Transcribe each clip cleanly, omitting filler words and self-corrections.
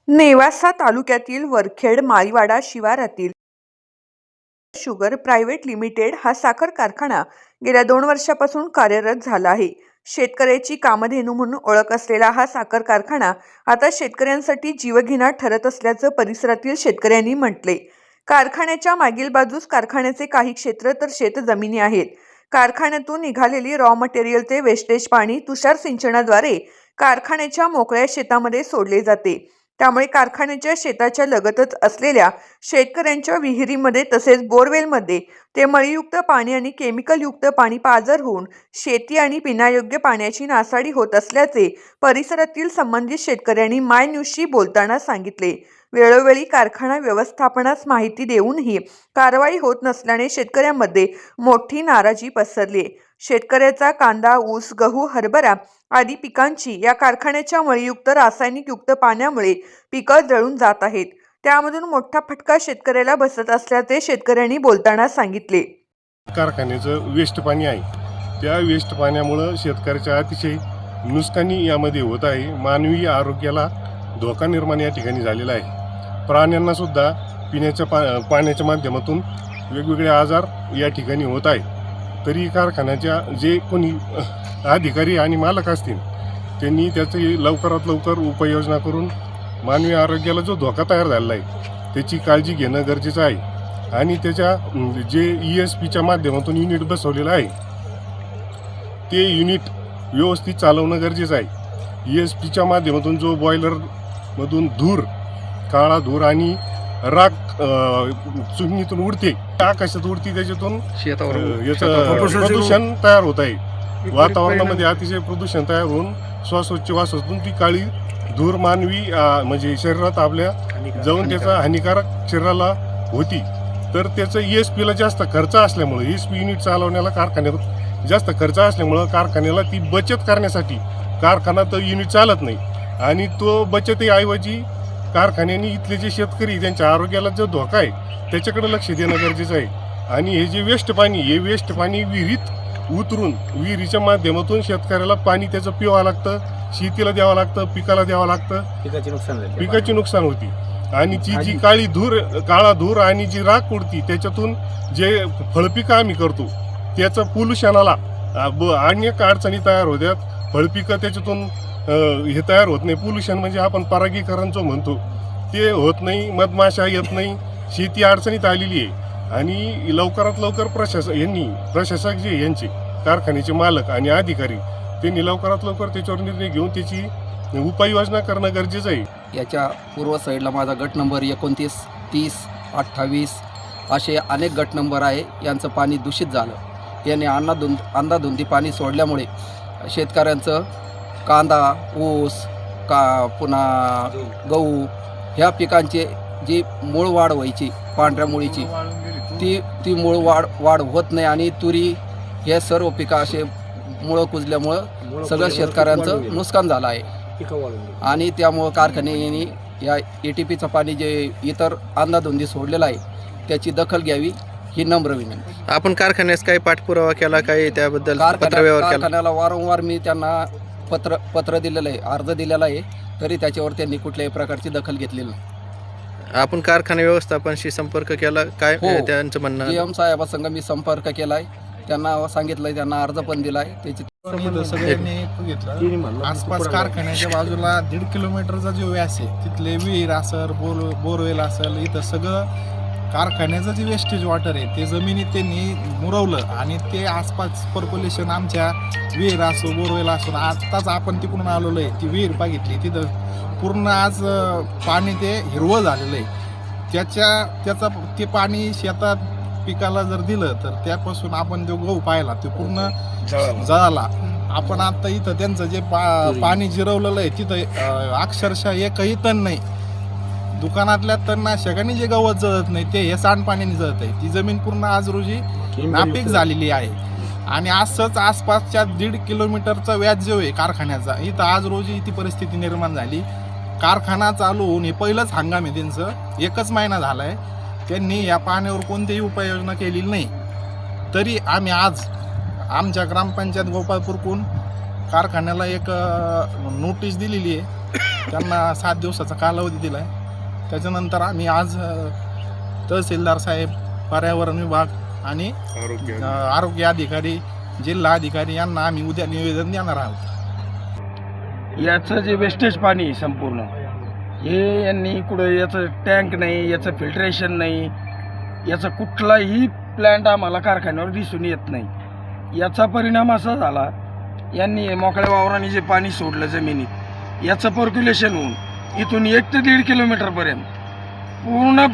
नेवासा तालुक्यातील वरखेड माळीवाडा शिवारातील sugar private limited हा साखर कारखाना गेल्या 2 वर्षापासून कार्यरत झाला आहे. शेतकऱ्याची कामधेनू म्हणून ओळख असलेला हा साखर कारखाना आता शेतकऱ्यांसाठी जीवघेणा ठरत असल्याचं परिसरातील शेतकऱ्यांनी म्हटले. कारखान्याच्या मागील बाजूस कारखान्याचे काही क्षेत्र तर शेतजमिनी आहेत. कारखान्यातून निघालेली रॉ मटेरियल ते वेस्टेज पाणी तुषार सिंचनाद्वारे कारखान्याच्या मोकळ्या शेतामध्ये सोडले जाते. त्यामुळे कारखान्याच्या शेताच्या लगतच असलेल्या शेतकऱ्यांच्या विहिरीमध्ये तसेच बोरवेलमध्ये ते मळीयुक्त पाणी आणि केमिकलयुक्त पाणी पाझर होऊन शेती आणि पिण्यायोग्य पाण्याची नासाडी होत असल्याचे परिसरातील संबंधित शेतकऱ्यांनी माय न्यूजशी बोलताना सांगितले. वेळोवेळी कारखाना व्यवस्थापनास माहिती देऊनही कारवाई होत नसल्याने शेतकऱ्यांमध्ये मोठी नाराजी पसरली. शेतकऱ्याचा कांदा, ऊस, गहू, हरभरा आदी पिकांची या कारखान्याच्या मळीयुक्त रासायनिकयुक्त पाण्यामुळे पिकं जळून जात आहेत. त्यामधून मोठा फटका शेतकऱ्याला बसत असल्याचे शेतकऱ्यांनी बोलताना सांगितले. कारखान्याचं वेस्ट पाणी आहे, त्या वेस्ट पाण्यामुळं शेतकऱ्याच्या अतिशय नुकसानी यामध्ये होत आहे. मानवी आरोग्याला धोका निर्माण या ठिकाणी झालेला आहे. प्राण्यांना सुद्धा पिण्याच्या पाण्याच्या माध्यमातून वेगवेगळे आजार या ठिकाणी होत आहे. तरी कारखान्याच्या जे कोणी अधिकारी आणि मालक असतील त्यांनी त्याची लवकरात लवकर उपाययोजना करून मानवी आरोग्याला जो धोका तयार झालेला आहे त्याची काळजी घेणं गरजेचं आहे. आणि त्याच्या जे ESPच्या माध्यमातून युनिट बसवलेलं आहे ते युनिट व्यवस्थित चालवणं गरजेचं आहे. ESPच्या माध्यमातून जो बॉयलरमधून धूर, काळा धूर आणि राख चिमणीतून उडते, आकाशात उडते, त्याच्यातून याचं प्रदूषण तयार होत आहे. वातावरणामध्ये अतिशय प्रदूषण तयार होऊन श्वासोच्छवासातून ती काळी धूर मानवी म्हणजे शरीरात आपल्या जाऊन त्याचा हानिकारक शरीराला होती. तर त्याचं ESPला जास्त खर्च असल्यामुळं, ESP युनिट चालवण्याला कारखान्यात जास्त खर्च असल्यामुळं कारखान्याला ती बचत करण्यासाठी कारखाना तर युनिट चालत नाही. आणि तो बचतीऐवजी कारखान्याने इथले जे शेतकरी त्यांच्या आरोग्याला जो धोका आहे त्याच्याकडे लक्ष देणं गरजेचं आहे. आणि हे जे वेस्ट पाणी विहिरीत उतरून विहिरीच्या माध्यमातून शेतकऱ्याला पाणी त्याचं पिवावं लागतं, शेतीला द्यावं लागतं, पिकाला द्यावं लागतं. पिकाची नुकसान होती. आणि जी काळा धूर आणि जी राख उडती त्याच्यातून जे फळपिकं आम्ही करतो त्याचं पोल्युशनाला अनेक अडचणी तयार होत्यात. फळपिकं त्याच्यातून हे तयार होत नाही. पोल्युशन म्हणजे आपण परागीकरण जो म्हणतो ते होत नाही, मधमाशा येत नाही, शेती अडचणीत आलेली आहे. आणि लवकरात लवकर प्रशासक जे यांचे कारखान्याचे मालक आणि अधिकारी त्यांनी लवकरात लवकर त्याच्यावर निर्णय घेऊन त्याची उपाययोजना करणं गरजेचं आहे. याच्या पूर्व साईडला माझा गट नंबर 29, 30, 28 असे अनेक गट नंबर आहे. यांचं पाणी दूषित झालं. याने अंधाधुंदी पाणी सोडल्यामुळे शेतकऱ्यांचं कांदा, ऊस, पुन्हा गहू ह्या पिकांचे जी मूळ वाढ व्हायची पांढऱ्या मुळीची ती मूळ वाढ होत नाही. आणि तुरी हे सर्व पिकं असे मुळं कुजल्यामुळं सगळं शेतकऱ्यांचं नुकसान झालं आहे. आणि त्यामुळं कारखान्याने या ATPचं पाणी जे इतर अंधाधुंदी सोडलेलं आहे त्याची दखल घ्यावी ही नम्र विनंती. आपण कारखान्यास काही पाठपुरावा केला, काही त्याबद्दल पत्रव्यवहार केला? कारखान्याला वारंवार मी त्यांना पत्र दिलेलं आहे, अर्ज दिलेला आहे, तरी त्याच्यावर त्यांनी कुठल्याही प्रकारची दखल घेतलेली नाही. आपण कारखाना व्यवस्थापनाशी संपर्क केला काय? त्यांचं म्हणणं GM साहेबांसंग मी संपर्क केलाय, त्यांना सांगितलंय, त्यांना अर्ज पण दिलाय. त्याची सगळ्यांनी घेतलं. आसपास कारखान्याच्या बाजूला 1.5 किलोमीटरचा जो व्यास आहे तिथले विहीर असेल, बोरवेल असेल, इथं सगळं कारखान्याचं जे वेस्टेज वॉटर आहे ते जमिनीत त्यांनी मुरवलं. आणि ते आसपास पर्क्युलेशन आमच्या विहीर असो, बोरवेल असो, आत्ताच आपण तिकडून आलेलो आहे, ती विहीर बघितली, तिथं पूर्ण आज पाणी ते हिरवं झालेलं आहे. त्याचं ते पाणी शेतात पिकाला जर दिलं तर त्यापासून आपण जो गहू पाहिला ते पूर्ण जळाला. आपण आता इथं त्यांचं जे पाणी जिरवलेलं आहे तिथं अक्षरशः एकही तण नाही. दुकानातल्या तणनाशकांनी जे गवत जळत नाही ते हे सांडपाण्याने जळत आहे. ती जमीन पूर्ण आज रोजी नापीक झालेली आहे. आणि असंच आसपासच्या 1.5 किलोमीटरचा व्याज जो आहे कारखान्याचा, इथं आज रोजी ती परिस्थिती निर्माण झाली. कारखाना चालू होऊन हे पहिलंच हंगाम आहे त्यांचं, 1च महिना झाला आहे. त्यांनी या पाण्यावर कोणतीही उपाययोजना केलेली नाही. तरी आम्ही आज आमच्या ग्रामपंचायत गोपाळपूरकडून कारखान्याला एक नोटीस दिलेली आहे त्यांना 7 दिवसाचा कालावधी दिला आहे. त्याच्यानंतर आम्ही आज तहसीलदार साहेब, पर्यावरण विभाग आणि आरोग्य अधिकारी, जिल्हा अधिकारी यांना आम्ही उद्या निवेदन देणार आहोत. याचं जे वेस्टेज पाणी आहे संपूर्ण, हे यांनी कुठं याचं टँक नाही, याचं फिल्ट्रेशन नाही, याचा कुठलाही प्लॅन्ट आम्हाला कारखान्यावर दिसून येत नाही. याचा परिणाम असा झाला, यांनी मोकळ्या वावराने जे पाणी सोडलं जमिनीत, याचं पर्क्युलेशन होऊन इथून 1 ते 1.5 किलोमीटरपर्यंत पूर्ण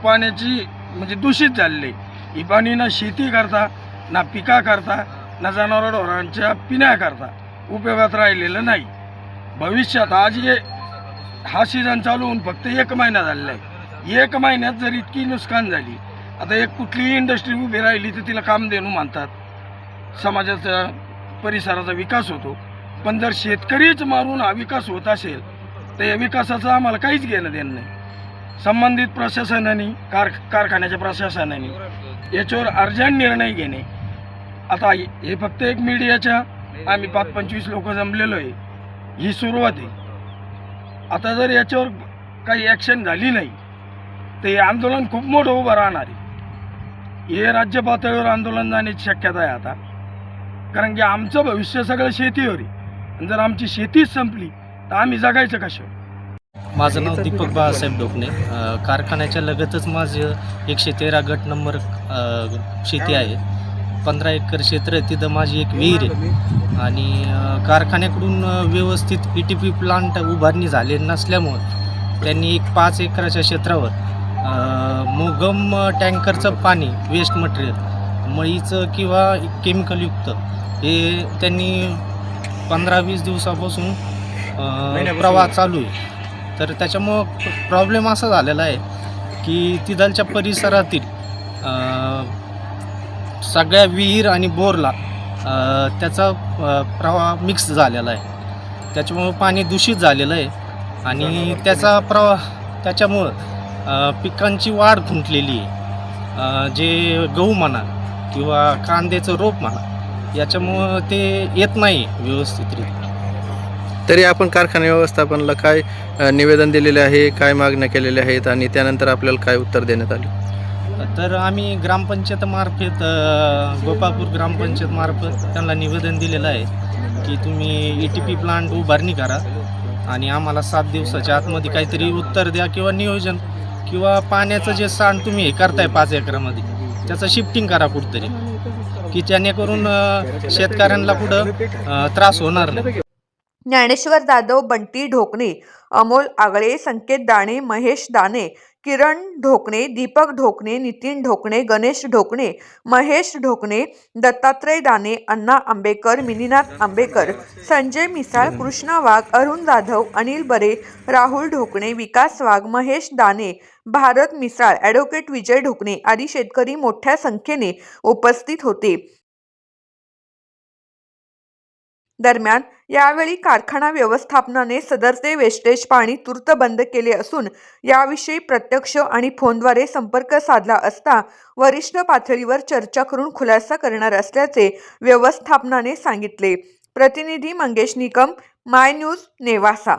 पाण्याची म्हणजे दूषित झालेले. ही पाणी ना शेती करता, ना पिका करता, ना जनावरांच्या पिण्याकरता उपयोगात राहिलेलं नाही. भविष्यात आज हा सीझन चालू होऊन फक्त 1 महिना झालेला आहे. 1 महिन्यात जर इतकी नुकसान झाली, आता एक कुठलीही इंडस्ट्री उभी राहिली तर तिला काम देणं मानतात, समाजाचा परिसराचा विकास होतो. पण जर शेतकरीच मारून हा विकास होत असेल तर या विकासाचं आम्हाला काहीच घेणं देणं नाही. संबंधित प्रशासनाने, कारखान्याच्या प्रशासनाने याच्यावर अर्जंट निर्णय घेणे. आता हे फक्त एक मीडियाच्या आम्ही 5-25 लोक जमलेलो आहे, ही सुरुवात आहे. आता जर याच्यावर काही ॲक्शन झाली नाही तर हे आंदोलन खूप मोठं उभं राहणार आहे. हे राज्य पातळीवर आंदोलन जाण्याची शक्यता आहे आता, कारण की आमचं भविष्य सगळं शेतीवर आहे. आणि जर आमची शेतीच संपली तर आम्ही जगायचं कशावर? माझं नाव दीपक बाळासाहेब ढोकणे. कारखान्याच्या लगतच माझं 113 गट नंबर शेती आहे. 15 एकर क्षेत्र आहे. तिथं माझी एक विहीर आहे आणि कारखान्याकडून व्यवस्थित ETP प्लांट उभारणी झाले नसल्यामुळं त्यांनी एक 5 एकराच्या क्षेत्रावर मोगम टँकरचं पाणी, वेस्ट मटेरियल, मळीचं किंवा केमिकलयुक्त, हे त्यांनी 15-20 दिवसापासून प्रवाह चालू आहे. तर त्याच्यामुळं प्रॉब्लेम असा झालेला आहे की तिथलच्या परिसरातील सगळ्या विहीर आणि बोरला त्याचा प्रवाह मिक्स झालेला आहे. त्याच्यामुळं पाणी दूषित झालेलं आहे आणि त्याचा प्रवाह त्याच्यामुळं पिकांची वाढ खुंटलेली आहे. जे गहू म्हणा किंवा कांद्याचं रोप म्हणा, याच्यामुळं ते येत नाही व्यवस्थितरित्या. तरी आपण कारखाना व्यवस्थापनाला काय निवेदन दिलेले आहे, काय मागण्या केलेल्या आहेत आणि त्यानंतर आपल्याला काय उत्तर देण्यात आले? तर आम्ही ग्रामपंचायतमार्फत, गोपाळपूर ग्रामपंचायतमार्फत त्यांना निवेदन दिलेलं आहे की तुम्ही ETP प्लांट उभारणी करा आणि आम्हाला 7 दिवसाच्या आतमध्ये काहीतरी उत्तर द्या किंवा नियोजन, किंवा पाण्याचं जे सांड तुम्ही हे करताय 5 एकरामध्ये त्याचं शिफ्टिंग करा कुठंतरी, की जेणेकरून शेतकऱ्यांना कुठं त्रास होणार नाही. ज्ञानेश्वर जाधव, बंटी ढोकणे, अमोल आगळे, संकेत दाणे, महेश दाणे, किरण ढोकणे, दीपक ढोकणे, नितीन ढोकणे, गणेश ढोकणे, महेश ढोकणे, दत्तात्रय दाणे, अण्णा आंबेकर, मिनीनाथ आंबेकर, संजय मिसाळ, कृष्णा वाघ, अरुण जाधव, अनिल बरे, राहुल ढोकणे, विकास वाघ, महेश दाणे, भारत मिसाळ, ॲडव्होकेट विजय ढोकणे आदी शेतकरी मोठ्या संख्येने उपस्थित होते. दरम्यान यावेळी कारखाना व्यवस्थापनाने सदरचे वेस्टेज पाणी तूर्त बंद केले असून याविषयी प्रत्यक्ष आणि फोनद्वारे संपर्क साधला असता वरिष्ठ पातळीवर चर्चा करून खुलासा करणार असल्याचे व्यवस्थापनाने सांगितले. प्रतिनिधी मंगेश निकम, माय न्यूज, नेवासा.